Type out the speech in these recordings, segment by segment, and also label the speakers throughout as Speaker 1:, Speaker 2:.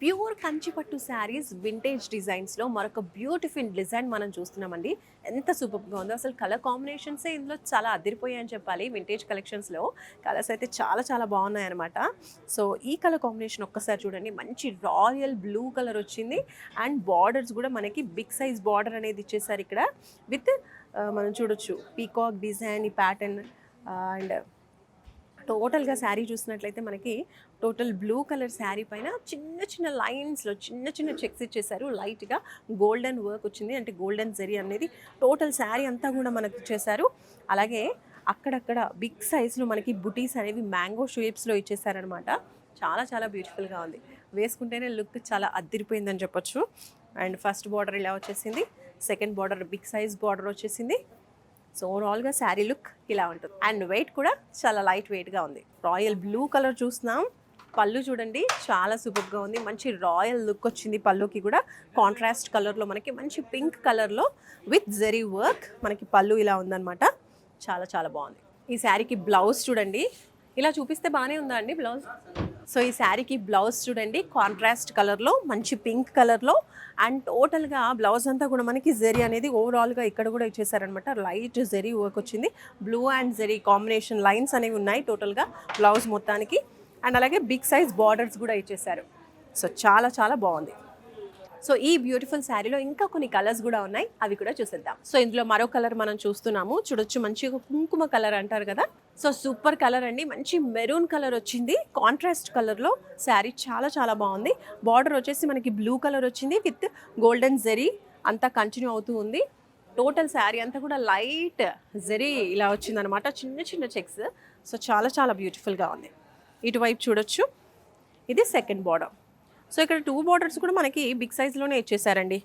Speaker 1: Pure కంచిపట్టు saris vintage డిజైన్స్లో మరొక beautiful design మనం చూస్తున్నామండి. ఎంత సూపర్గా ఉందో అసలు. కలర్ కాంబినేషన్సే ఇందులో చాలా అదిరిపోయాయని చెప్పాలి. వింటేజ్ కలెక్షన్స్లో కలర్స్ అయితే చాలా చాలా బాగున్నాయి అనమాట. సో ఈ కలర్ కాంబినేషన్ ఒక్కసారి చూడండి. మంచి రాయల్ బ్లూ కలర్ వచ్చింది అండ్ బార్డర్స్ కూడా మనకి బిగ్ సైజ్ బార్డర్ అనేది ఇచ్చేసారు ఇక్కడ విత్ మనం చూడొచ్చు పీకాక్ డిజైన్ ఈ ప్యాటర్న్. అండ్ టోటల్గా శారీ చూసినట్లయితే మనకి టోటల్ బ్లూ కలర్ శారీ పైన చిన్న చిన్న లైన్స్లో చిన్న చిన్న చెక్స్ ఇచ్చేసారు. లైట్గా గోల్డెన్ వర్క్ వచ్చింది, అంటే గోల్డెన్ జరీ అనేది టోటల్ శారీ అంతా కూడా మనకి ఇచ్చేసారు. అలాగే అక్కడక్కడ బిగ్ సైజ్లో మనకి బుటీస్ అనేవి మ్యాంగో షేప్స్లో ఇచ్చేసారనమాట. చాలా చాలా బ్యూటిఫుల్గా ఉంది. వేసుకుంటేనే లుక్ చాలా అద్దిరిపోయిందని చెప్పొచ్చు. అండ్ ఫస్ట్ బార్డర్ ఇలా వచ్చేసింది, second border big size border వచ్చేసింది. సో ఓవరాల్గా శారీ లుక్ ఇలా ఉంటుంది. అండ్ వెయిట్ కూడా చాలా లైట్ వెయిట్గా ఉంది. రాయల్ బ్లూ కలర్ చూస్తున్నాం. పళ్ళు చూడండి చాలా సూపర్గా ఉంది. మంచి రాయల్ లుక్ వచ్చింది పళ్ళుకి కూడా. కాంట్రాస్ట్ కలర్లో మనకి మంచి పింక్ కలర్లో విత్ జరీ వర్క్ మనకి పళ్ళు ఇలా ఉందన్నమాట. చాలా చాలా బాగుంది. ఈ శారీకి బ్లౌజ్ చూడండి. ఇలా చూపిస్తే బాగానే ఉందా అండి బ్లౌజ్? సో ఈ శారీకి బ్లౌజ్ చూడండి, కాంట్రాస్ట్ కలర్లో మంచి పింక్ కలర్లో. అండ్ టోటల్గా బ్లౌజ్ అంతా కూడా మనకి జరీ అనేది ఓవరాల్గా ఇక్కడ కూడా ఇచ్చేసారనమాట. లైట్ జరీ వర్క్ వచ్చింది. Blue and zari combination lines అనేవి ఉన్నాయి టోటల్గా బ్లౌజ్ మొత్తానికి. అండ్ అలాగే బిగ్ సైజ్ బార్డర్స్ కూడా ఇచ్చేసారు. సో చాలా చాలా బాగుంది. సో ఈ బ్యూటిఫుల్ శారీలో ఇంకా కొన్ని కలర్స్ కూడా ఉన్నాయి, అవి కూడా చూసేద్దాం. సో ఇందులో మరో కలర్ మనం చూస్తున్నాము, చూడొచ్చు. మంచి కుంకుమ కలర్ అంటారు కదా. సో సూపర్ కలర్ అండి. మంచి మెరూన్ కలర్ వచ్చింది కాంట్రాస్ట్ కలర్లో. శారీ చాలా చాలా బాగుంది. బార్డర్ వచ్చేసి మనకి బ్లూ కలర్ వచ్చింది విత్ గోల్డెన్ జరీ అంతా కంటిన్యూ అవుతూ ఉంది. టోటల్ శారీ అంతా కూడా లైట్ జరీ ఇలా వచ్చిందనమాట, చిన్న చిన్న చెక్స్. సో చాలా చాలా బ్యూటిఫుల్గా ఉంది. ఇటువైపు చూడొచ్చు, ఇది సెకండ్ బార్డర్. సో ఇక్కడ 2 బార్డర్స్ కూడా మనకి బిగ్ సైజ్లోనే ఇచ్చేసారండి.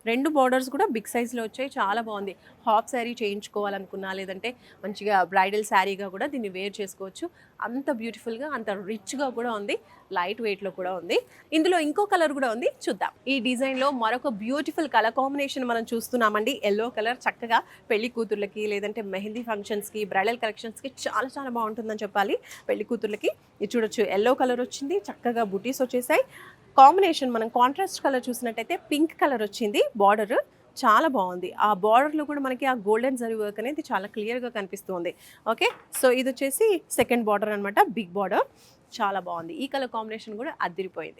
Speaker 1: 2 బార్డర్స్ కూడా బిగ్ సైజ్లో వచ్చాయి. చాలా బాగుంది. హాఫ్ శారీ చేయించుకోవాలనుకున్నా, లేదంటే మంచిగా బ్రైడల్ శారీగా కూడా దీన్ని వేర్ చేసుకోవచ్చు. అంత బ్యూటిఫుల్గా అంత రిచ్గా కూడా ఉంది. లైట్ వెయిట్లో కూడా ఉంది. ఇందులో ఇంకో కలర్ కూడా ఉంది, చూద్దాం. ఈ డిజైన్లో మరొక బ్యూటిఫుల్ కలర్ కాంబినేషన్ మనం చూస్తున్నామండి. Yellow colour. చక్కగా పెళ్లి కూతుర్లకి, లేదంటే మెహందీ ఫంక్షన్స్కి, బ్రైడల్ కలెక్షన్స్కి చాలా చాలా బాగుంటుందని చెప్పాలి. పెళ్లి కూతుర్లకి ఇది చూడొచ్చు, ఎల్లో కలర్ వచ్చింది. చక్కగా బుటీస్ వచ్చేసాయి. కాంబినేషన్ మనం కాంట్రాస్ట్ కలర్ చూసినట్టయితే పింక్ కలర్ వచ్చింది. బార్డర్ చాలా బాగుంది. ఆ బార్డర్లో కూడా మనకి ఆ గోల్డెన్ జరీ వర్క్ అనేది చాలా క్లియర్గా కనిపిస్తుంది. ఓకే, సో ఇది వచ్చేసి సెకండ్ బార్డర్ అనమాట, బిగ్ బార్డర్. చాలా బాగుంది. ఈ కలర్ కాంబినేషన్ కూడా అదిరిపోయింది.